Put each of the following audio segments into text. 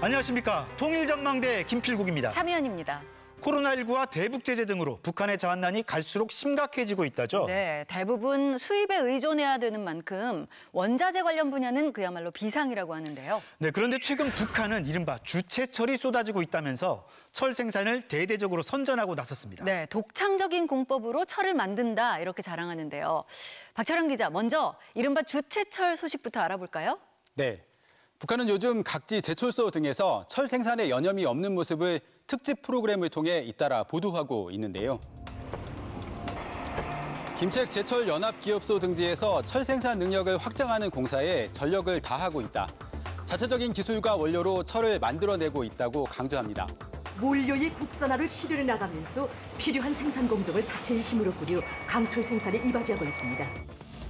안녕하십니까. 통일전망대 김필국입니다. 차미연입니다. 코로나19와 대북 제재 등으로 북한의 자한난이 갈수록 심각해지고 있다죠. 네, 대부분 수입에 의존해야 되는 만큼 원자재 관련 분야는 그야말로 비상이라고 하는데요. 네, 그런데 최근 북한은 이른바 주체철이 쏟아지고 있다면서 철 생산을 대대적으로 선전하고 나섰습니다. 네, 독창적인 공법으로 철을 만든다 이렇게 자랑하는데요. 박철영 기자, 먼저 이른바 주체철 소식부터 알아볼까요? 네, 북한은 요즘 각지 제철소 등에서 철 생산에 여념이 없는 모습을 특집 프로그램을 통해 잇따라 보도하고 있는데요. 김책 제철 연합기업소 등지에서 철 생산 능력을 확장하는 공사에 전력을 다하고 있다. 자체적인 기술과 원료로 철을 만들어내고 있다고 강조합니다. 몰료의 국산화를 실현해 나가면서 필요한 생산 공정을 자체의 힘으로 꾸려 강철 생산에 이바지하고 있습니다.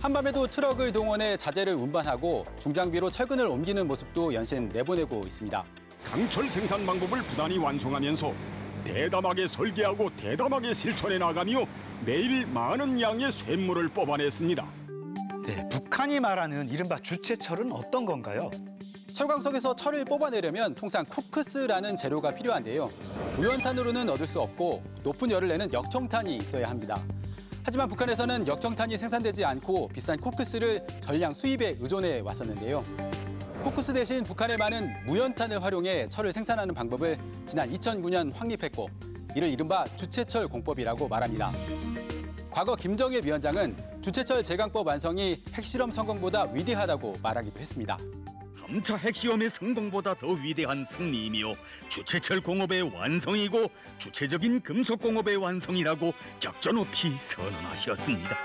한밤에도 트럭을 동원해 자재를 운반하고 중장비로 철근을 옮기는 모습도 연신 내보내고 있습니다. 강철 생산 방법을 부단히 완성하면서 대담하게 설계하고 대담하게 실천해 나가며 매일 많은 양의 쇳물을 뽑아냈습니다. 네, 북한이 말하는 이른바 주체철은 어떤 건가요? 철광석에서 철을 뽑아내려면 통상 코크스라는 재료가 필요한데요. 무연탄으로는 얻을 수 없고 높은 열을 내는 역청탄이 있어야 합니다. 하지만 북한에서는 역청탄이 생산되지 않고 비싼 코크스를 전량 수입에 의존해 왔었는데요. 코크스 대신 북한에 많은 무연탄을 활용해 철을 생산하는 방법을 지난 2009년 확립했고 이를 이른바 주체철 공법이라고 말합니다. 과거 김정일 위원장은 주체철 제강법 완성이 핵실험 성공보다 위대하다고 말하기도 했습니다. 3차 핵시험의 성공보다 더 위대한 승리이며 주체철 공업의 완성이고 주체적인 금속 공업의 완성이라고 격조 높이 선언하셨습니다.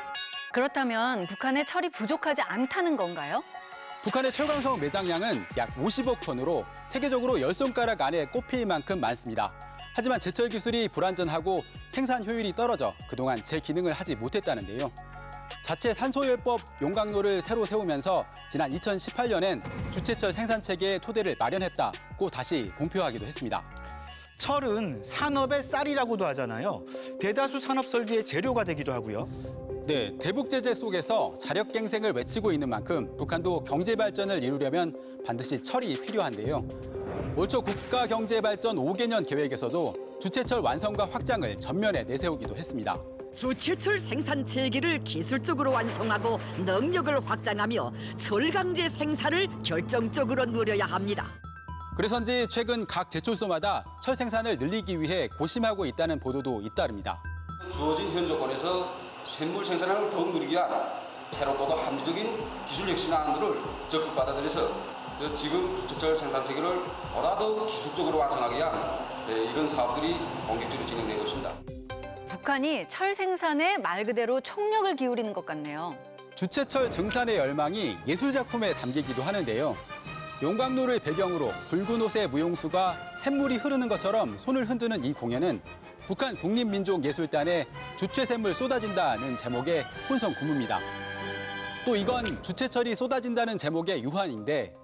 그렇다면 북한의 철이 부족하지 않다는 건가요? 북한의 철광석 매장량은 약 50억 톤으로 세계적으로 10손가락 안에 꼽힐 만큼 많습니다. 하지만 제철 기술이 불완전하고 생산 효율이 떨어져 그동안 제 기능을 하지 못했다는데요. 자체 산소열법 용광로를 새로 세우면서 지난 2018년엔 주체철 생산 체계의 토대를 마련했다고 다시 공표하기도 했습니다. 철은 산업의 쌀이라고도 하잖아요. 대다수 산업 설비의 재료가 되기도 하고요. 네, 대북 제재 속에서 자력갱생을 외치고 있는 만큼 북한도 경제 발전을 이루려면 반드시 철이 필요한데요. 올 초 국가경제발전 5개년 계획에서도 주체철 완성과 확장을 전면에 내세우기도 했습니다. 주체철 생산 체계를 기술적으로 완성하고 능력을 확장하며 철강제 생산을 결정적으로 누려야 합니다. 그래서인지 최근 각 제철소마다 철 생산을 늘리기 위해 고심하고 있다는 보도도 잇따릅니다. 주어진 현 조건에서 쇳물 생산을 더욱 누리기 위한 새롭고도 합리적인 기술 혁신안들을 적극 받아들여서 지금 주체철 생산 체계를 보다 더 기술적으로 완성하기 위한 이런 사업들이 본격적으로 진행되고 있습니다. 북한이 철 생산에 말 그대로 총력을 기울이는 것 같네요. 주체철 증산의 열망이 예술작품에 담기기도 하는데요. 용광로를 배경으로 붉은 옷의 무용수가 샘물이 흐르는 것처럼 손을 흔드는 이 공연은 북한 국립민족예술단의 주체샘물 쏟아진다는 제목의 혼성 구무입니다. 또 이건 주체철이 쏟아진다는 제목의 유환인데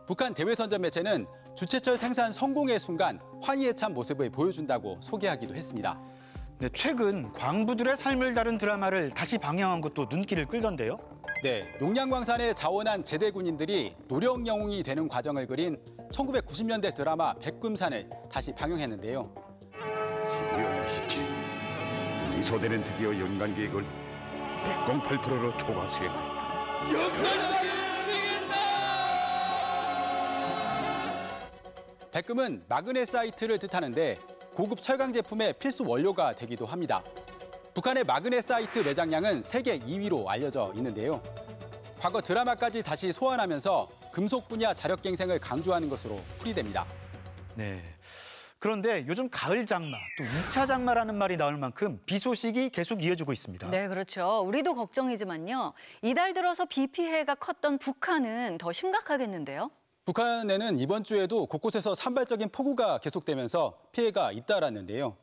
북한 대외선전 매체는 주체철 생산 성공의 순간 환희에 찬 모습을 보여준다고 소개하기도 했습니다. 네, 최근 광부들의 삶을 다룬 드라마를 다시 방영한 것도 눈길을 끌던데요. 네, 용량광산에 자원한 제대 군인들이 노령 영웅이 되는 과정을 그린 1990년대 드라마 백금산을 다시 방영했는데요. 12월 27일 우리 소대는 드디어 연간 계획을 108%로 초과 수행하였다. 연간식을 수행한다! 백금은 마그네사이트를 뜻하는데 고급 철강 제품의 필수 원료가 되기도 합니다. 북한의 마그네사이트 매장량은 세계 2위로 알려져 있는데요. 과거 드라마까지 다시 소환하면서 금속 분야 자력갱생을 강조하는 것으로 풀이됩니다. 네. 그런데 요즘 가을 장마, 또 2차 장마라는 말이 나올 만큼 비 소식이 계속 이어지고 있습니다. 네, 그렇죠. 우리도 걱정이지만요. 이달 들어서 비 피해가 컸던 북한은 더 심각하겠는데요. 북한에는 이번 주에도 곳곳에서 산발적인 폭우가 계속되면서 피해가 잇따랐는데요.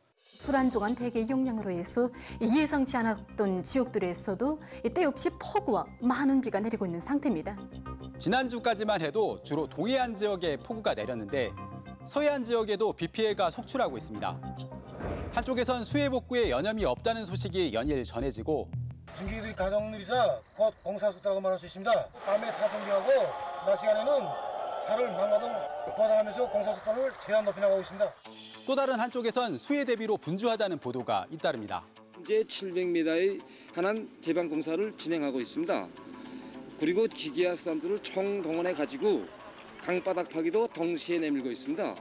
불안정한 대기 용량으로 해서 예상치 않았던 지역들에서도 때없이 폭우와 많은 비가 내리고 있는 상태입니다. 지난주까지만 해도 주로 동해안 지역에 폭우가 내렸는데 서해안 지역에도 비 피해가 속출하고 있습니다. 한쪽에선 수해 복구에 여념이 없다는 소식이 연일 전해지고 중기들이 가정 느리자 곧 공사 속도라고 말할 수 있습니다. 밤에 차 정비하고 낮 시간에는 차를 막아도 보상하면서 공사 속도를 최대한 높여 나가고 있습니다. 또 다른 한쪽에선 수해 대비로 분주하다는 보도가 잇따릅니다. 현재 700m의 한안 제방 공사를 진행하고 있습니다. 그리고 기계와 수단들을 총동원해 가지고 강바닥 파기도 동시에 내밀고 있습니다.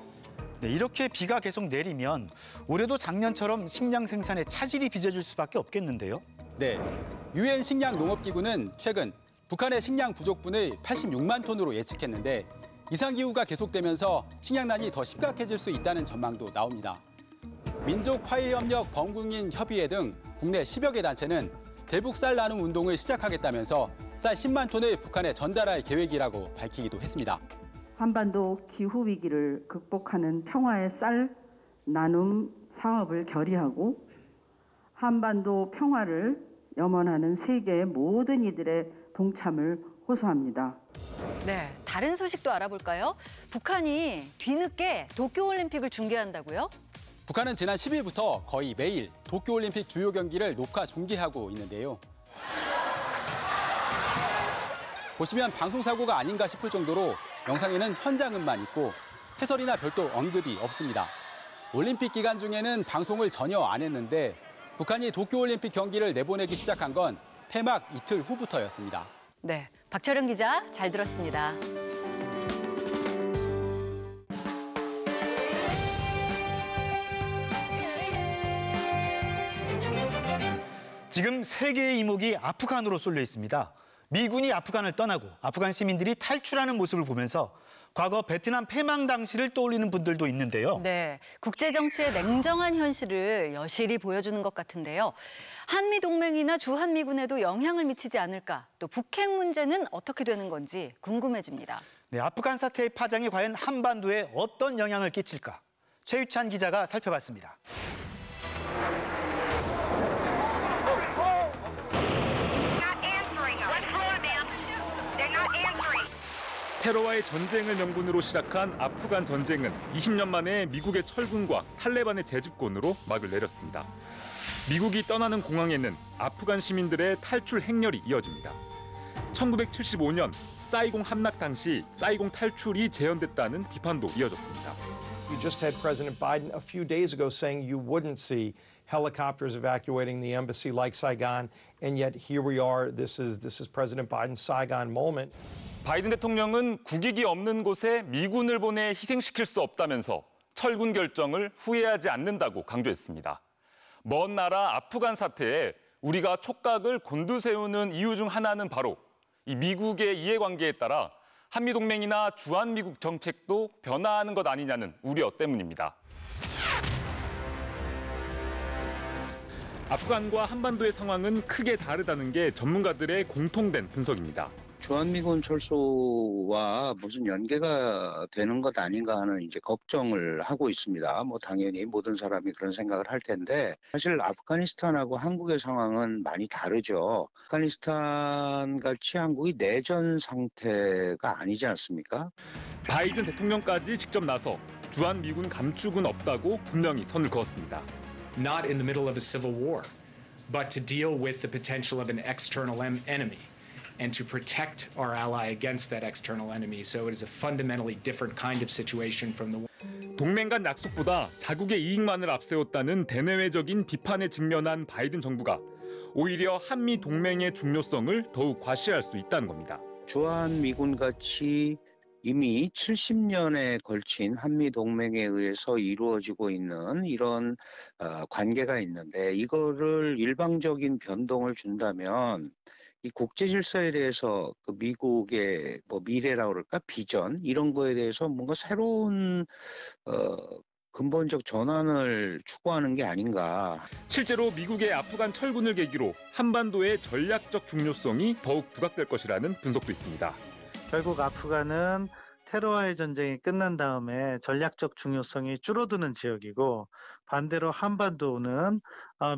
네, 이렇게 비가 계속 내리면 올해도 작년처럼 식량 생산에 차질이 빚어질 수밖에 없겠는데요. 네, 유엔 식량농업기구는 최근 북한의 식량 부족분을 86만 톤으로 예측했는데 이상기후가 계속되면서 식량난이 더 심각해질 수 있다는 전망도 나옵니다. 민족화해협력 범국민협의회 등 국내 10여 개 단체는 대북 쌀 나눔 운동을 시작하겠다면서 쌀 10만 톤을 북한에 전달할 계획이라고 밝히기도 했습니다. 한반도 기후 위기를 극복하는 평화의 쌀 나눔 사업을 결의하고 한반도 평화를 염원하는 세계의 모든 이들의 동참을 호소합니다. 네, 다른 소식도 알아볼까요? 북한이 뒤늦게 도쿄올림픽을 중계한다고요? 북한은 지난 10일부터 거의 매일 도쿄올림픽 주요 경기를 녹화 중계하고 있는데요. 보시면 방송사고가 아닌가 싶을 정도로 영상에는 현장음만 있고 해설이나 별도 언급이 없습니다. 올림픽 기간 중에는 방송을 전혀 안 했는데 북한이 도쿄올림픽 경기를 내보내기 시작한 건 폐막 이틀 후부터였습니다. 네, 박철영 기자 잘 들었습니다. 지금 세계의 이목이 아프간으로 쏠려 있습니다. 미군이 아프간을 떠나고 아프간 시민들이 탈출하는 모습을 보면서 과거 베트남 패망 당시를 떠올리는 분들도 있는데요. 네, 국제 정치의 냉정한 현실을 여실히 보여주는 것 같은데요. 한미 동맹이나 주한미군에도 영향을 미치지 않을까? 또 북핵 문제는 어떻게 되는 건지 궁금해집니다. 네, 아프간 사태의 파장이 과연 한반도에 어떤 영향을 끼칠까? 최유찬 기자가 살펴봤습니다. 테러와의 전쟁을 명분으로 시작한 아프간 전쟁은 20년 만에 미국의 철군과 탈레반의 재집권으로 막을 내렸습니다. 미국이 떠나는 공항에는 아프간 시민들의 탈출 행렬이 이어집니다. 1975년 사이공 함락 당시 사이공 탈출이 재현됐다는 비판도 이어졌습니다. You just had President Biden a few days ago saying you wouldn't see helicopters evacuating the embassy like Saigon, and yet here we are. This is President Biden's Saigon moment. 바이든 대통령은 국익이 없는 곳에 미군을 보내 희생시킬 수 없다면서 철군 결정을 후회하지 않는다고 강조했습니다. 먼 나라 아프간 사태에 우리가 촉각을 곤두세우는 이유 중 하나는 바로 이 미국의 이해관계에 따라 한미동맹이나 주한미국 정책도 변화하는 것 아니냐는 우려 때문입니다. 아프간과 한반도의 상황은 크게 다르다는 게 전문가들의 공통된 분석입니다. 주한미군 철수와 무슨 연계가 되는 것 아닌가 하는 이제 걱정을 하고 있습니다. 뭐 당연히 모든 사람이 그런 생각을 할 텐데 사실 아프가니스탄하고 한국의 상황은 많이 다르죠. 아프가니스탄 같이 한국이 내전 상태가 아니지 않습니까? 바이든 대통령까지 직접 나서 주한미군 감축은 없다고 분명히 선을 그었습니다. Not in the middle of a civil war, but to deal with the potential of an external enemy. And to protect our ally against that external enemy. So it is a fundamentally different kind of situation from the war. 동맹 간 약속보다 자국의 이익만을 앞세웠다는 대내외적인 비판에 직면한 바이든 정부가 오히려 한미 동맹의 중요성을 더욱 과시할 수 있다는 겁니다. 주한미군 같이 이미 70년에 걸친 한미 동맹에 의해서 이루어지고 있는 이런 관계가 있는데 이거를 일방적인 변동을 준다면 이 국제 질서에 대해서 그 미국의 뭐 미래라고 그럴까 비전 이런 거에 대해서 뭔가 새로운 근본적 전환을 추구하는 게 아닌가. 실제로 미국의 아프간 철군을 계기로 한반도의 전략적 중요성이 더욱 부각될 것이라는 분석도 있습니다. 결국 아프간은 테러와의 전쟁이 끝난 다음에 전략적 중요성이 줄어드는 지역이고 반대로 한반도는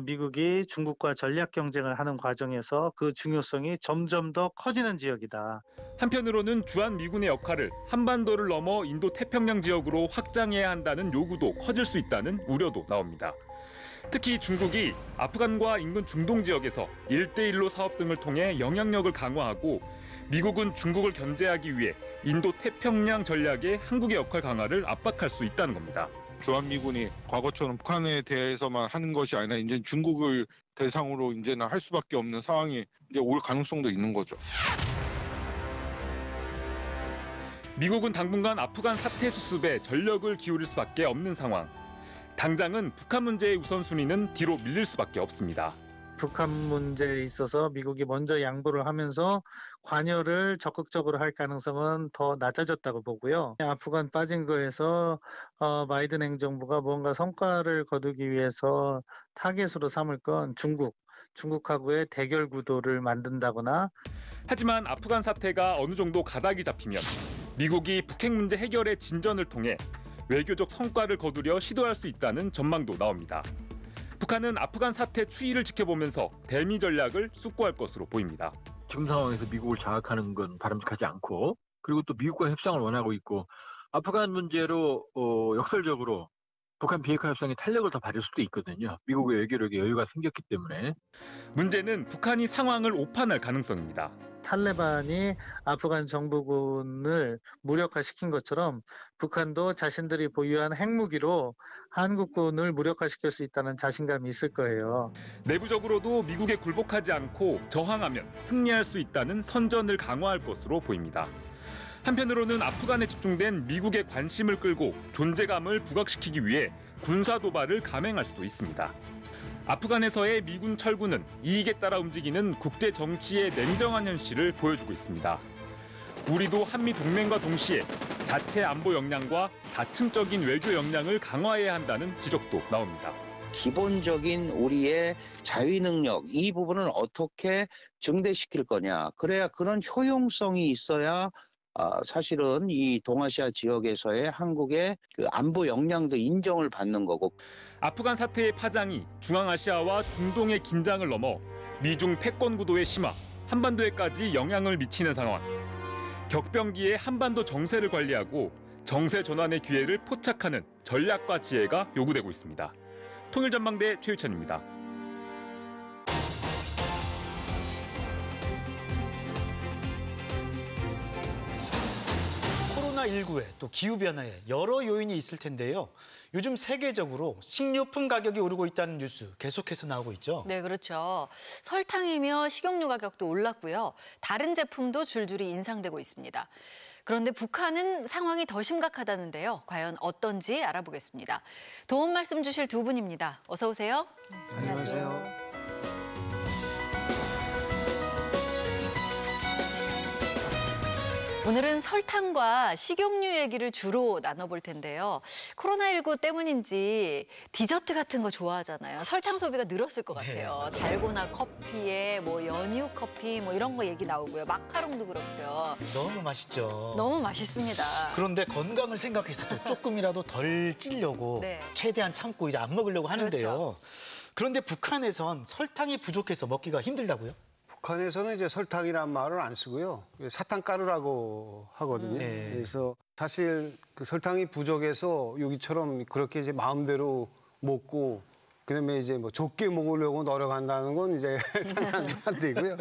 미국이 중국과 전략 경쟁을 하는 과정에서 그 중요성이 점점 더 커지는 지역이다. 한편으로는 주한미군의 역할을 한반도를 넘어 인도 태평양 지역으로 확장해야 한다는 요구도 커질 수 있다는 우려도 나옵니다. 특히 중국이 아프간과 인근 중동 지역에서 1대1로 사업 등을 통해 영향력을 강화하고 미국은 중국을 견제하기 위해 인도 태평양 전략의 한국의 역할 강화를 압박할 수 있다는 겁니다. 주한미군이 과거처럼 북한에 대해서만 하는 것이 아니라 이제 중국을 대상으로 이제는 할 수밖에 없는 상황이 이제 올 가능성도 있는 거죠. 미국은 당분간 아프간 사태 수습에 전력을 기울일 수밖에 없는 상황. 당장은 북한 문제의 우선순위는 뒤로 밀릴 수밖에 없습니다. 북한 문제에 있어서 미국이 먼저 양보를 하면서 관여를 적극적으로 할 가능성은 더 낮아졌다고 보고요. 아프간 빠진 거에서 바이든 행정부가 뭔가 성과를 거두기 위해서 타겟으로 삼을 건 중국하고의 대결 구도를 만든다거나. 하지만 아프간 사태가 어느 정도 가닥이 잡히면 미국이 북핵 문제 해결의 진전을 통해 외교적 성과를 거두려 시도할 수 있다는 전망도 나옵니다. 북한은 아프간 사태 추이를 지켜보면서 대미 전략을 숙고할 것으로 보입니다. 지금 상황에서 미국을 장악하는 건 바람직하지 않고, 그리고 또 미국과 협상을 원하고 있고, 아프간 문제로 역설적으로 북한 비핵화 협상의 탄력을 더 받을 수도 있거든요. 미국의 외교력에 여유가 생겼기 때문에. 문제는 북한이 상황을 오판할 가능성입니다. 탈레반이 아프간 정부군을 무력화시킨 것처럼 북한도 자신들이 보유한 핵무기로 한국군을 무력화시킬 수 있다는 자신감이 있을 거예요. 내부적으로도 미국에 굴복하지 않고 저항하면 승리할 수 있다는 선전을 강화할 것으로 보입니다. 한편으로는 아프간에 집중된 미국의 관심을 끌고 존재감을 부각시키기 위해 군사 도발을 감행할 수도 있습니다. 아프간에서의 미군 철군은 이익에 따라 움직이는 국제 정치의 냉정한 현실을 보여주고 있습니다. 우리도 한미 동맹과 동시에 자체 안보 역량과 다층적인 외교 역량을 강화해야 한다는 지적도 나옵니다. 기본적인 우리의 자위 능력, 이 부분을 어떻게 증대시킬 거냐. 그래야 그런 효용성이 있어야 사실은 이 동아시아 지역에서의 한국의 그 안보 역량도 인정을 받는 거고. 아프간 사태의 파장이 중앙아시아와 중동의 긴장을 넘어 미중 패권 구도의 심화, 한반도에까지 영향을 미치는 상황. 격변기의 한반도 정세를 관리하고 정세 전환의 기회를 포착하는 전략과 지혜가 요구되고 있습니다. 통일전망대 최유찬입니다. 코로나19에 또 기후변화에 여러 요인이 있을 텐데요. 요즘 세계적으로 식료품 가격이 오르고 있다는 뉴스 계속해서 나오고 있죠. 네, 그렇죠. 설탕이며 식용유 가격도 올랐고요. 다른 제품도 줄줄이 인상되고 있습니다. 그런데 북한은 상황이 더 심각하다는데요. 과연 어떤지 알아보겠습니다. 도움 말씀 주실 두 분입니다. 어서 오세요. 안녕하세요. 오늘은 설탕과 식용유 얘기를 주로 나눠볼 텐데요. 코로나19 때문인지 디저트 같은 거 좋아하잖아요. 설탕 소비가 늘었을 것 같아요. 네. 달고나 커피에 뭐 연유 커피 뭐 이런 거 얘기 나오고요. 마카롱도 그렇고요. 너무 맛있죠. 너무 맛있습니다. 그런데 건강을 생각해서 또 조금이라도 덜 찌려고 네. 최대한 참고 이제 안 먹으려고 하는데요. 그렇죠. 그런데 북한에선 설탕이 부족해서 먹기가 힘들다고요? 북한에서는 이제 설탕이란 말을 안 쓰고요. 사탕가루라고 하거든요. 네. 그래서 사실 그 설탕이 부족해서 여기처럼 그렇게 이제 마음대로 먹고 그다음에 이제 뭐 좁게 먹으려고 노력한다는 건 이제 상상도 안 되고요.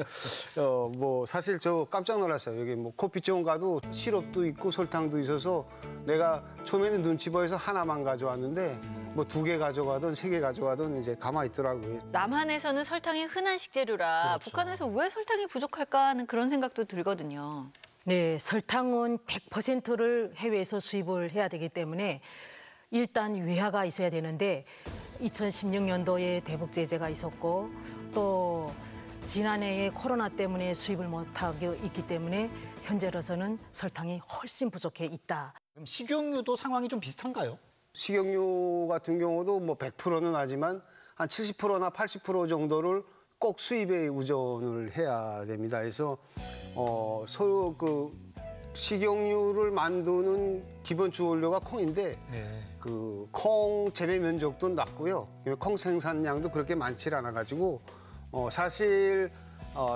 뭐 사실 저 깜짝 놀랐어요. 여기 뭐 커피숍 가도 시럽도 있고 설탕도 있어서 내가 처음에는 눈치 보여서 하나만 가져왔는데 뭐 2개 가져가든 3개 가져가든 이제 가만히 있더라고요. 남한에서는 설탕이 흔한 식재료라 그렇죠. 북한에서 왜 설탕이 부족할까 하는 그런 생각도 들거든요. 네, 설탕은 100%를 해외에서 수입을 해야 되기 때문에 일단 외화가 있어야 되는데 2016년도에 대북 제재가 있었고 또 지난해에 코로나 때문에 수입을 못하고 있기 때문에 현재로서는 설탕이 훨씬 부족해 있다. 그럼 식용유도 상황이 좀 비슷한가요? 식용유 같은 경우도 뭐 100%는 하지만 한 70%나 80% 정도를 꼭 수입에 의존을 해야 됩니다. 그래서 서로 그 식용유를 만드는 기본 주원료가 콩인데 그 콩 재배 면적도 낮고요. 콩 생산량도 그렇게 많지 않아 가지고 사실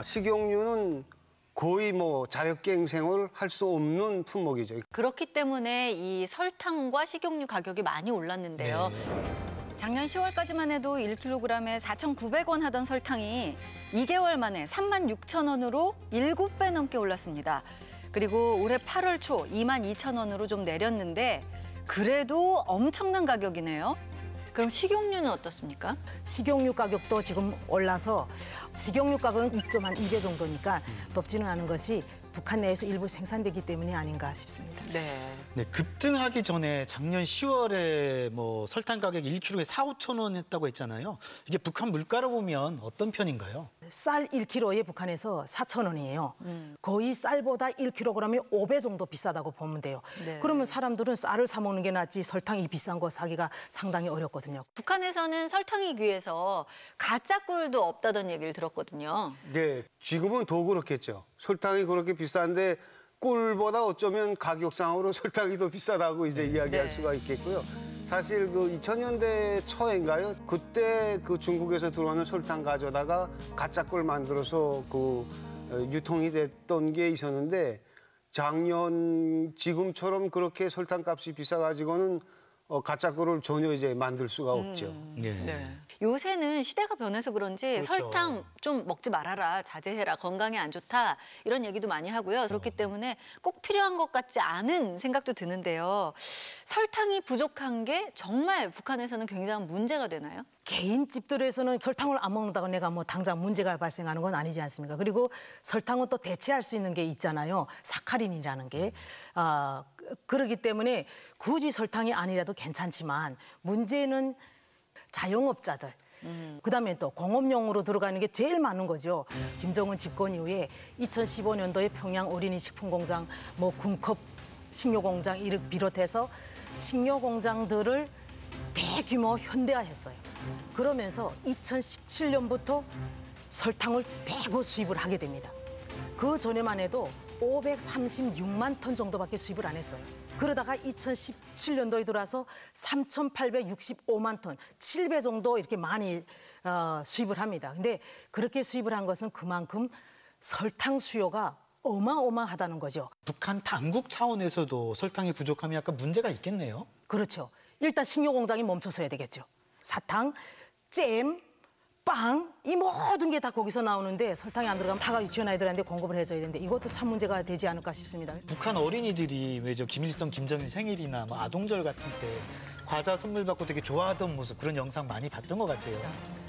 식용유는 거의 뭐 자력갱생을 할 수 없는 품목이죠. 그렇기 때문에 이 설탕과 식용유 가격이 많이 올랐는데요. 작년 10월까지만 해도 1kg에 4,900원 하던 설탕이 2개월 만에 36,000원으로 7배 넘게 올랐습니다. 그리고 올해 8월 초 22,000원으로 좀 내렸는데 그래도 엄청난 가격이네요. 그럼 식용유는 어떻습니까? 식용유 가격도 지금 올라서 식용유 가격은 2.2배 정도니까 높지는 않은 것이 북한 내에서 일부 생산되기 때문이 아닌가 싶습니다. 네, 급등하기 전에 작년 10월에 뭐 설탕 가격이 1kg에 4~5천 원 했다고 했잖아요. 이게 북한 물가로 보면 어떤 편인가요? 쌀 1kg에 북한에서 4,000원이에요. 거의 쌀보다 1kg에 5배 정도 비싸다고 보면 돼요. 네. 그러면 사람들은 쌀을 사 먹는 게 낫지 설탕이 비싼 거 사기가 상당히 어렵거든요. 북한에서는 설탕이 귀해서 가짜 꿀도 없다던 얘기를 들었거든요. 네, 지금은 더 그렇겠죠. 설탕이 그렇게 비싼데 꿀보다 어쩌면 가격상으로 설탕이 더 비싸다고 이제 이야기할 수가 있겠고요. 사실 그 2000년대 초인가요? 그때 그 중국에서 들어오는 설탕 가져다가 가짜 꿀 만들어서 그 유통이 됐던 게 있었는데 작년 지금처럼 그렇게 설탕 값이 비싸가지고는 가짜 꿀을 전혀 이제 만들 수가 없죠. 네. 요새는 시대가 변해서 그런지 설탕 좀 먹지 말아라, 자제해라, 건강에 안 좋다 이런 얘기도 많이 하고요. 그렇기 때문에 꼭 필요한 것 같지 않은 생각도 드는데요. 설탕이 부족한 게 정말 북한에서는 굉장한 문제가 되나요? 개인 집들에서는 설탕을 안 먹는다고 내가 뭐 당장 문제가 발생하는 건 아니지 않습니까? 그리고 설탕은 또 대체할 수 있는 게 있잖아요. 사카린이라는 게. 그렇기 때문에 굳이 설탕이 아니라도 괜찮지만 문제는 자영업자들, 그다음에 또 공업용으로 들어가는 게 제일 많은 거죠. 김정은 집권 이후에 2015년도에 평양 어린이 식품공장, 뭐 군컵 식료공장 이를 비롯해서 식료공장들을 대규모 현대화했어요. 그러면서 2017년부터 설탕을 대거 수입을 하게 됩니다. 그 전에만 해도 536만 톤 정도밖에 수입을 안 했어요. 그러다가 2017년도에 들어와서 3,865만 톤, 7배 정도 이렇게 많이 수입을 합니다. 근데 그렇게 수입을 한 것은 그만큼 설탕 수요가 어마어마하다는 거죠. 북한 당국 차원에서도 설탕이 부족하면 약간 문제가 있겠네요. 그렇죠. 일단 식료공장이 멈춰서야 되겠죠. 사탕, 잼, 빵, 이 모든 게 다 거기서 나오는데 설탕이 안 들어가면 다가 유치원 아이들한테 공급을 해줘야 되는데 이것도 참 문제가 되지 않을까 싶습니다. 북한 어린이들이 왜 저 김일성, 김정일 생일이나 뭐 아동절 같은 때 과자 선물 받고 되게 좋아하던 모습 그런 영상 많이 봤던 것 같아요.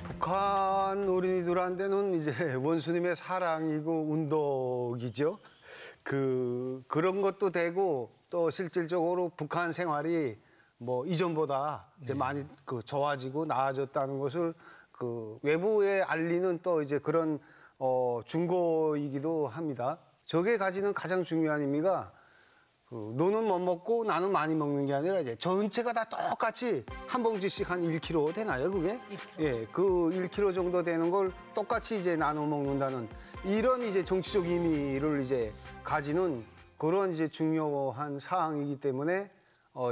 북한 어린이들한테는 이제 원수님의 사랑이고 운동이죠. 그런 것도 되고 또 실질적으로 북한 생활이 뭐 이전보다 이제 많이 좋아지고 나아졌다는 것을 외부에 알리는 또 이제 그런 증거이기도 합니다. 저게 가지는 가장 중요한 의미가 너는 못 먹고 나는 많이 먹는 게 아니라 이제 전체가 다 똑같이 한 봉지씩 한 1kg 되나요, 그게? 1kg. 예, 그 1kg 정도 되는 걸 똑같이 이제 나눠 먹는다는 이런 이제 정치적 의미를 이제 가지는 그런 이제 중요한 사항이기 때문에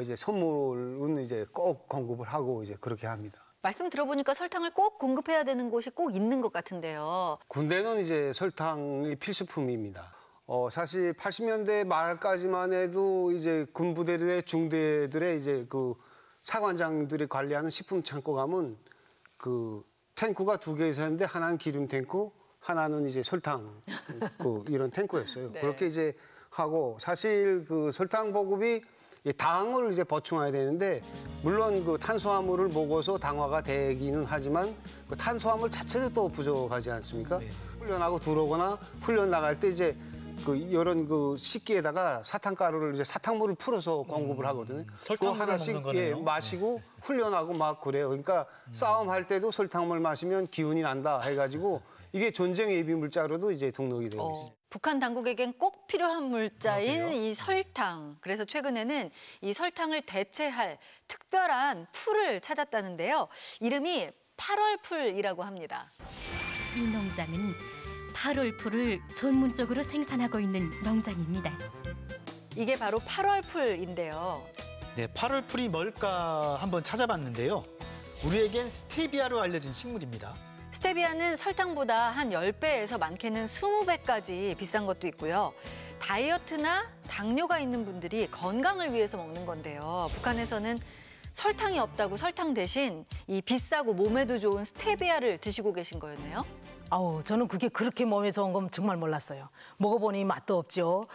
이제 선물은 이제 꼭 공급을 하고 이제 그렇게 합니다. 말씀 들어보니까 설탕을 꼭 공급해야 되는 곳이 꼭 있는 것 같은데요. 군대는 이제 설탕이 필수품입니다. 사실 80년대 말까지만 해도 이제 군부대들의 중대들의 이제 그 사관장들이 관리하는 식품 창고 가면 그 탱크가 2개 있었는데 하나는 기름 탱크, 하나는 이제 설탕 이런 탱크였어요. 네. 그렇게 이제 하고 사실 그 설탕 보급이 당을 이제 보충해야 되는데 물론 그 탄수화물을 먹어서 당화가 되기는 하지만 그 탄수화물 자체도 또 부족하지 않습니까? 네. 훈련하고 들어오거나 훈련 나갈 때 이제 이런 식기에다가 사탕가루를 이제 사탕물을 풀어서 공급을 하거든요. 그거 하나씩 마시고 훈련하고 막 그래요. 그러니까 싸움할 때도 설탕물 마시면 기운이 난다 해가지고 이게 전쟁 예비 물자로도 이제 등록이 되고 있어요. 북한 당국에겐 꼭 필요한 물자인 이 설탕. 그래서 최근에는 이 설탕을 대체할 특별한 풀을 찾았다는데요. 이름이 8월풀이라고 합니다. 이 농장은 8월풀을 전문적으로 생산하고 있는 농장입니다. 이게 바로 8월풀인데요. 네, 8월풀이 뭘까 한번 찾아봤는데요. 우리에겐 스테비아로 알려진 식물입니다. 스테비아는 설탕보다 한 10배에서 많게는 20배까지 비싼 것도 있고요. 다이어트나 당뇨가 있는 분들이 건강을 위해서 먹는 건데요. 북한에서는 설탕이 없다고 설탕 대신 이 비싸고 몸에도 좋은 스테비아를 드시고 계신 거였네요. 아우, 저는 그게 그렇게 몸에 좋은 건 정말 몰랐어요. 먹어보니 맛도 없죠.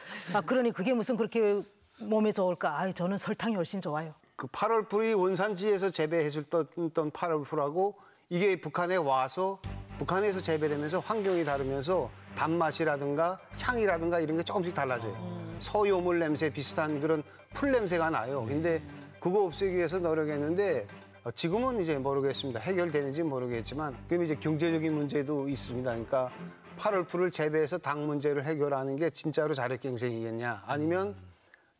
그러니 그게 무슨 그렇게 몸에 좋을까? 아유, 저는 설탕이 훨씬 좋아요. 그 8월풀이 원산지에서 재배했었던 8월풀하고 이게 북한에 와서 북한에서 재배되면서 환경이 다르면서 단맛이라든가 향이라든가 이런 게 조금씩 달라져요. 서요물 냄새 비슷한 그런 풀 냄새가 나요. 근데 그거 없애기 위해서 노력했는데 지금은 이제 모르겠습니다. 해결되는지 모르겠지만 그럼 이제 경제적인 문제도 있습니다. 그러니까 8월풀을 재배해서 당 문제를 해결하는 게 진짜로 자력갱생이겠냐? 아니면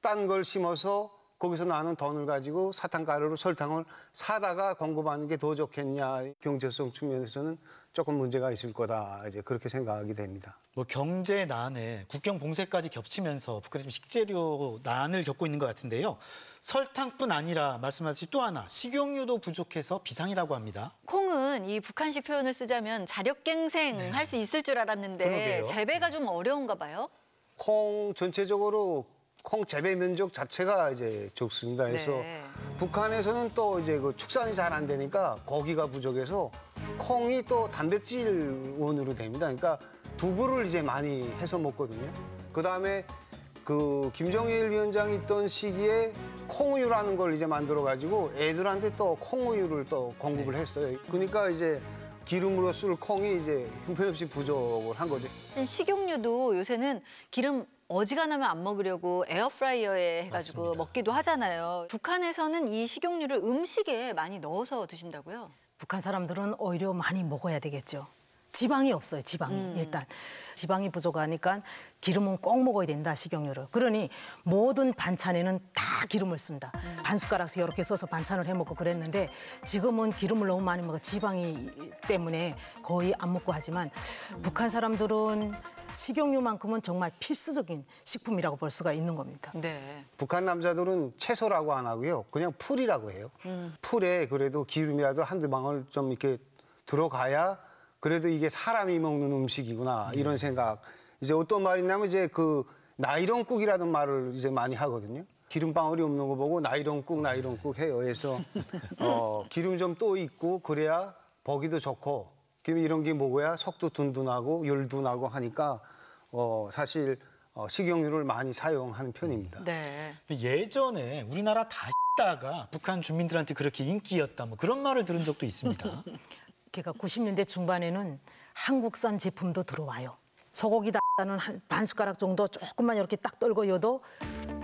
딴 걸 심어서 거기서 나는 돈을 가지고 사탕가루로 설탕을 사다가 공급하는 게 더 좋겠냐? 경제성 측면에서는 조금 문제가 있을 거다. 이제 그렇게 생각하게 됩니다. 뭐 경제 난에 국경 봉쇄까지 겹치면서 북한이 좀 식재료 난을 겪고 있는 것 같은데요. 설탕뿐 아니라 말씀하셨듯이 또 하나 식용유도 부족해서 비상이라고 합니다. 콩은 이 북한식 표현을 쓰자면 자력갱생 할 수 있을 줄 알았는데 그러게요. 재배가 좀 어려운가 봐요. 콩 전체적으로 콩 재배 면적 자체가 이제 적습니다. 그래서 북한에서는 또 이제 그 축산이 잘 안 되니까 고기가 부족해서 콩이 또 단백질 원으로 됩니다. 그러니까 두부를 이제 많이 해서 먹거든요. 그다음에 그 김정일 위원장이 있던 시기에 콩우유라는 걸 이제 만들어 가지고 애들한테 또 콩우유를 또 공급을 했어요. 그러니까 이제 기름으로 쓸 콩이 이제 형편없이 부족을 한 거죠. 식용유도 요새는 기름 어지간하면 안 먹으려고 에어프라이어에 해가지고 맞습니다. 먹기도 하잖아요. 북한에서는 이 식용유를 음식에 많이 넣어서 드신다고요? 북한 사람들은 오히려 많이 먹어야 되겠죠. 지방이 없어요, 지방이 일단. 지방이 부족하니까 기름은 꼭 먹어야 된다, 식용유를. 그러니 모든 반찬에는 다 기름을 쓴다. 반 숟가락씩 이렇게 써서 반찬을 해먹고 그랬는데 지금은 기름을 너무 많이 먹어 지방이 때문에 거의 안 먹고 하지만 북한 사람들은 식용유만큼은 정말 필수적인 식품이라고 볼 수가 있는 겁니다. 네. 북한 남자들은 채소라고 안 하고요. 그냥 풀이라고 해요. 풀에 그래도 기름이라도 한두 방울 좀 이렇게 들어가야 그래도 이게 사람이 먹는 음식이구나 이런 생각. 이제 어떤 말이냐면 이제 그 나이론국이라는 말을 이제 많이 하거든요. 기름방울이 없는 거 보고 나이론국 해요. 그래서 기름 좀 또 있고 그래야 보기도 좋고 이런 게 먹어야 속도 든든하고 열도 나고 하니까 사실 식용유를 많이 사용하는 편입니다. 네. 예전에 우리나라 다가 북한 주민들한테 그렇게 인기였다 뭐 그런 말을 들은 적도 있습니다. 그러니까 90년대 중반에는 한국산 제품도 들어와요. 소고기 다는 한 반 숟가락 정도 조금만 이렇게 딱 떨고 여도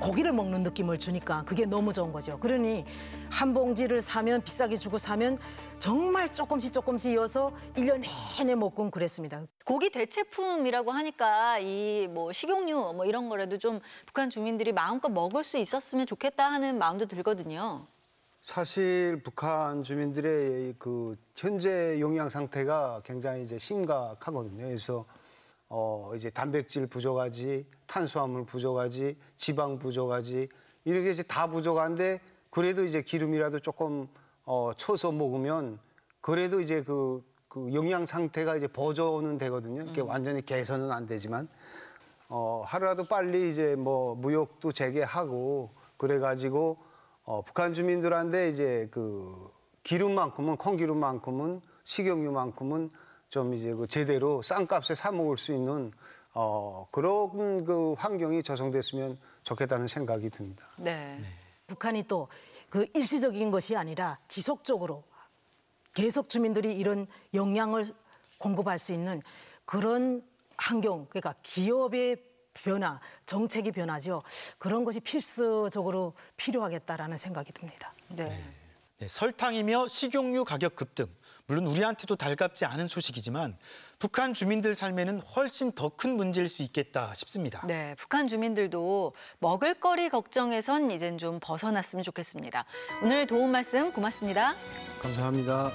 고기를 먹는 느낌을 주니까 그게 너무 좋은 거죠. 그러니 한 봉지를 사면 비싸게 주고 사면 정말 조금씩 이어서 1년 내내 먹곤 그랬습니다. 고기 대체품이라고 하니까 이 뭐 식용유 뭐 이런 거라도 좀 북한 주민들이 마음껏 먹을 수 있었으면 좋겠다 하는 마음도 들거든요. 사실 북한 주민들의 그 현재 영양 상태가 굉장히 이제 심각하거든요. 그래서 이제 단백질 부족하지, 탄수화물 부족하지, 지방 부족하지 이렇게 이제 다 부족한데 그래도 이제 기름이라도 조금 쳐서 먹으면 그래도 이제 그 영양 상태가 이제 보존은 되거든요. 이게 완전히 개선은 안 되지만 하루라도 빨리 이제 뭐 무역도 재개하고 그래가지고 북한 주민들한테 이제 그 기름만큼은 콩기름만큼은 식용유만큼은 좀 이제 그 제대로 싼 값에 사 먹을 수 있는 그런 그 환경이 조성됐으면 좋겠다는 생각이 듭니다. 네. 북한이 또 그 일시적인 것이 아니라 지속적으로 계속 주민들이 이런 영양을 공급할 수 있는 그런 환경, 그러니까 기업의 변화, 정책의 변화죠. 그런 것이 필수적으로 필요하겠다라는 생각이 듭니다. 네. 네, 설탕이며 식용유 가격 급등. 물론 우리한테도 달갑지 않은 소식이지만 북한 주민들 삶에는 훨씬 더 큰 문제일 수 있겠다 싶습니다. 네, 북한 주민들도 먹을거리 걱정에선 이젠 좀 벗어났으면 좋겠습니다. 오늘 도움 말씀 고맙습니다. 감사합니다.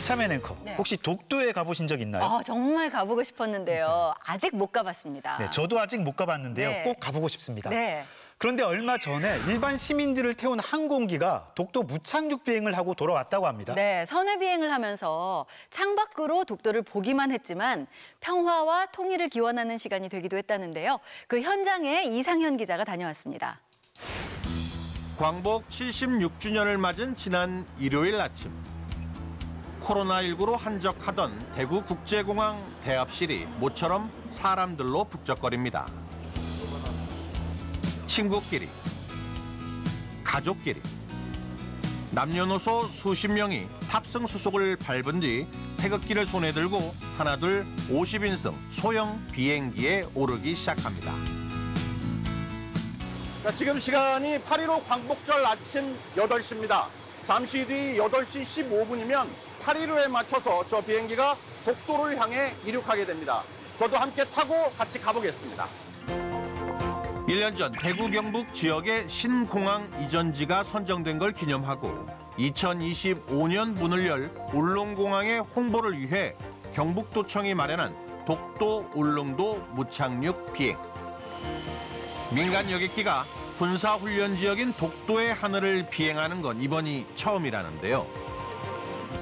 참여 앵커, 혹시 독도에 가보신 적 있나요? 정말 가보고 싶었는데요. 아직 못 가봤습니다. 네, 저도 아직 못 가봤는데요. 네. 꼭 가보고 싶습니다. 네. 그런데 얼마 전에 일반 시민들을 태운 항공기가 독도 무착륙 비행을 하고 돌아왔다고 합니다. 네, 선회 비행을 하면서 창밖으로 독도를 보기만 했지만 평화와 통일을 기원하는 시간이 되기도 했다는데요. 그 현장에 이상현 기자가 다녀왔습니다. 광복 76주년을 맞은 지난 일요일 아침. 코로나19로 한적하던 대구국제공항 대합실이 모처럼 사람들로 북적거립니다. 친구끼리, 가족끼리, 남녀노소 수십 명이 탑승 수속을 밟은 뒤 태극기를 손에 들고 하나둘 50인승 소형 비행기에 오르기 시작합니다. 지금 시간이 8.15 광복절 아침 8시입니다. 잠시 뒤 8시 15분이면 8.15에 맞춰서 저 비행기가 독도를 향해 이륙하게 됩니다. 저도 함께 타고 같이 가보겠습니다. 1년 전 대구 경북 지역의 신공항 이전지가 선정된 걸 기념하고 2025년 문을 열 울릉공항의 홍보를 위해 경북도청이 마련한 독도 울릉도 무착륙 비행. 민간 여객기가 군사훈련 지역인 독도의 하늘을 비행하는 건 이번이 처음이라는데요.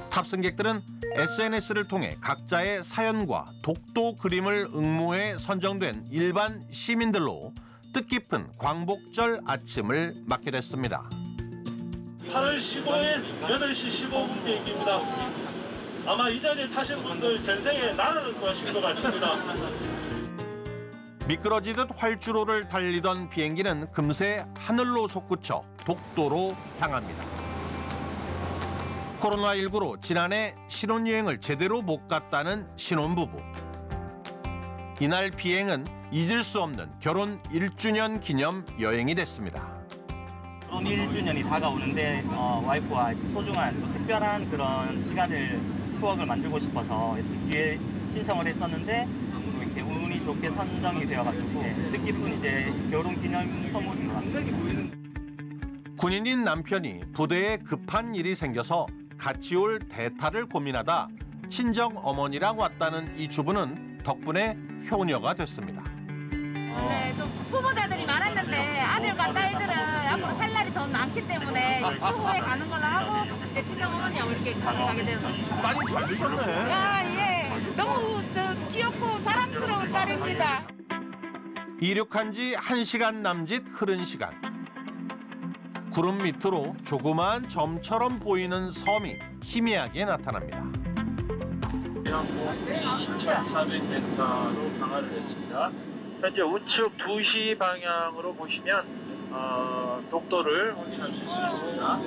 탑승객들은 SNS를 통해 각자의 사연과 독도 그림을 응모해 선정된 일반 시민들로 뜻깊은 광복절 아침을 맞게 됐습니다. 8월 15일 8시 15분 비행기입니다. 아마 이 자리에 타신 분들 전생에 나라를 구하신 것 같습니다. 미끄러지듯 활주로를 달리던 비행기는 금세 하늘로 솟구쳐 독도로 향합니다. 코로나19로 지난해 신혼여행을 제대로 못 갔다는 신혼부부. 이날 비행은 잊을 수 없는 결혼 1주년 기념 여행이 됐습니다. 결혼 1주년이 다가오는데 와이프와 소중한 또 특별한 그런 시간을 추억을 만들고 싶어서 이렇게 기회 신청을 했었는데 또 이렇게 운이 좋게 선정이 되어가지고 뜻깊은 이제 결혼 기념 선물인 것 같습니다. 군인인 남편이 부대에 급한 일이 생겨서 같이 올 대타를 고민하다 친정 어머니랑 왔다는 이 주부는 덕분에 효녀가 됐습니다. 네, 좀 후보자들이 많았는데 아들과 딸들은 앞으로 살 날이 더 많기 때문에 추후에 가는 걸로 하고 이제 친정 어머니하고 이렇게 같이 가게 되었습니다. 따님 잘 되셨네. 아, 예. 너무 귀엽고 사랑스러운 딸입니다. 이륙한 지 1시간 남짓 흐른 시간. 구름 밑으로 조그마한 점처럼 보이는 섬이 희미하게 나타납니다. 항공 2,400m로 강화를 했습니다. 현재 우측 2시 방향으로 보시면 독도를 확인하실 수 있습니다.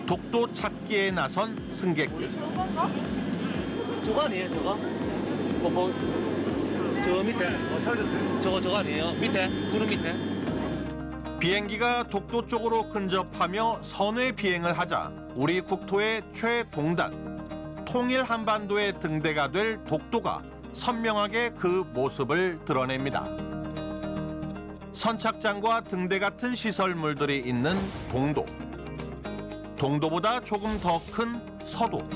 독도 찾기에 나선 승객들. 저거 아니에요, 저거? 저 밑에. 찾았어요? 저거 아니에요? 밑에? 구름 밑에? 비행기가 독도 쪽으로 근접하며 선회 비행을 하자 우리 국토의 최동단, 통일 한반도의 등대가 될 독도가 선명하게 그 모습을 드러냅니다. 선착장과 등대 같은 시설물들이 있는 동도, 동도보다 조금 더 큰 서도,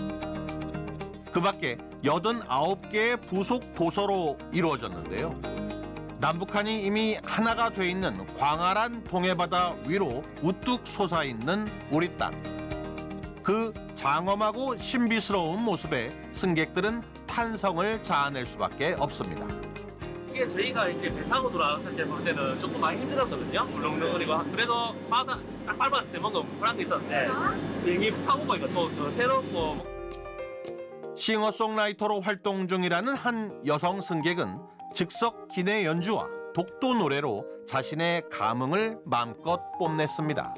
그 밖에 89개의 부속 도서로 이루어졌는데요. 남북한이 이미 하나가 돼 있는 광활한 동해바다 위로 우뚝 솟아있는 우리 땅. 그 장엄하고 신비스러운 모습에 승객들은 탄성을 자아낼 수밖에 없습니다. 이게 저희가 이제 배 타고 돌아왔을 때 볼 때는 조금 많이 힘들었거든요. 울렁울렁거리고. 그래도 바다 딱 밟았을 때 뭔가 불안한 게 있었는데 비행기 타고 보니까 또 더 새롭고. 싱어송라이터로 활동 중이라는 한 여성 승객은 즉석 기내 연주와 독도 노래로 자신의 감흥을 마음껏 뽐냈습니다.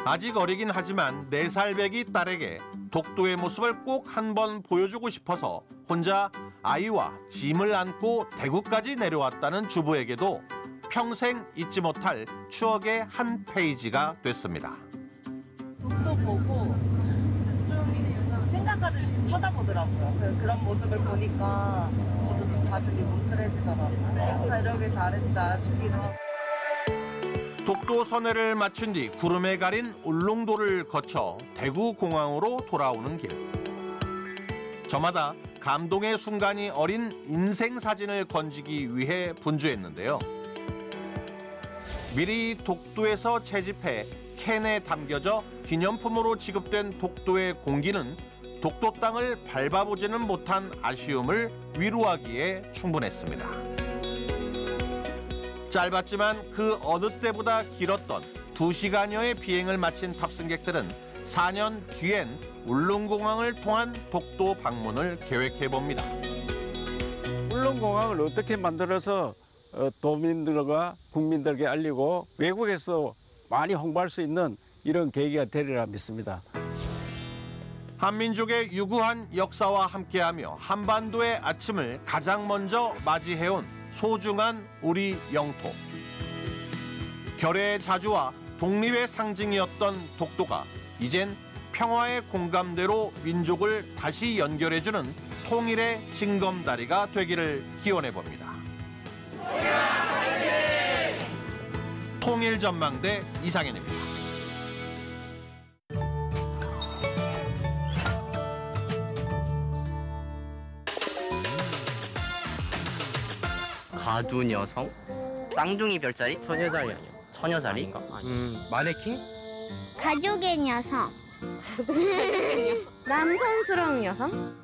아직 어리긴 하지만 4살배기 딸에게 독도의 모습을 꼭 한번 보여주고 싶어서 혼자 아이와 짐을 안고 대구까지 내려왔다는 주부에게도 평생 잊지 못할 추억의 한 페이지가 됐습니다. 독도 보고 좀 생각하듯이 쳐다보더라고요. 그런 모습을 보니까 저도 좀 가슴이 뭉클해지더라고요. 다 이러길 잘했다 싶기도 하고. 독도 선회를 마친 뒤 구름에 가린 울릉도를 거쳐 대구공항으로 돌아오는 길. 저마다 감동의 순간이 어린 인생 사진을 건지기 위해 분주했는데요. 미리 독도에서 채집해 캔에 담겨져 기념품으로 지급된 독도의 공기는 독도 땅을 밟아보지는 못한 아쉬움을 위로하기에 충분했습니다. 짧았지만 그 어느 때보다 길었던 2시간여의 비행을 마친 탑승객들은 4년 뒤엔 울릉공항을 통한 독도 방문을 계획해봅니다. 울릉공항을 어떻게 만들어서 도민들과 국민들에게 알리고 외국에서 많이 홍보할 수 있는 이런 계기가 되리라 믿습니다. 한민족의 유구한 역사와 함께하며 한반도의 아침을 가장 먼저 맞이해온 소중한 우리 영토. 결의의 자주와 독립의 상징이었던 독도가 이젠 평화의 공감대로 민족을 다시 연결해주는 통일의 징검다리가 되기를 기원해봅니다. 통일전망대 이상현입니다. 가둔 여성? 쌍둥이 별자리? 처녀자리 아니야? 처녀자리? 아닌가? 마네킹? 가족의 여성. 남성스러운 여성?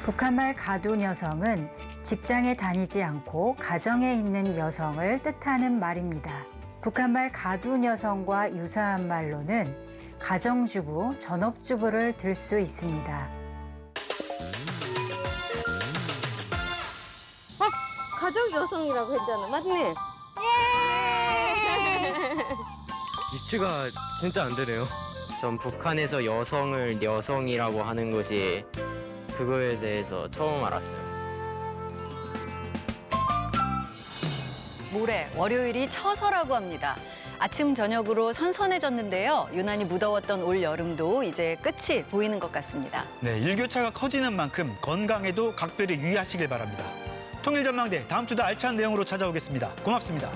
북한말 가둔 여성은 직장에 다니지 않고 가정에 있는 여성을 뜻하는 말입니다. 북한말 가둔 여성과 유사한 말로는 가정주부, 전업주부를 들 수 있습니다. 가족 여성이라고 했잖아. 맞네. 위치가 진짜 안 되네요. 전 북한에서 여성을 여성이라고 하는 것이 그거에 대해서 처음 알았어요. 모레 월요일이 처서라고 합니다. 아침 저녁으로 선선해졌는데요. 유난히 무더웠던 올 여름도 이제 끝이 보이는 것 같습니다. 네, 일교차가 커지는 만큼 건강에도 각별히 유의하시길 바랍니다. 통일전망대 다음 주도 알찬 내용으로 찾아오겠습니다. 고맙습니다.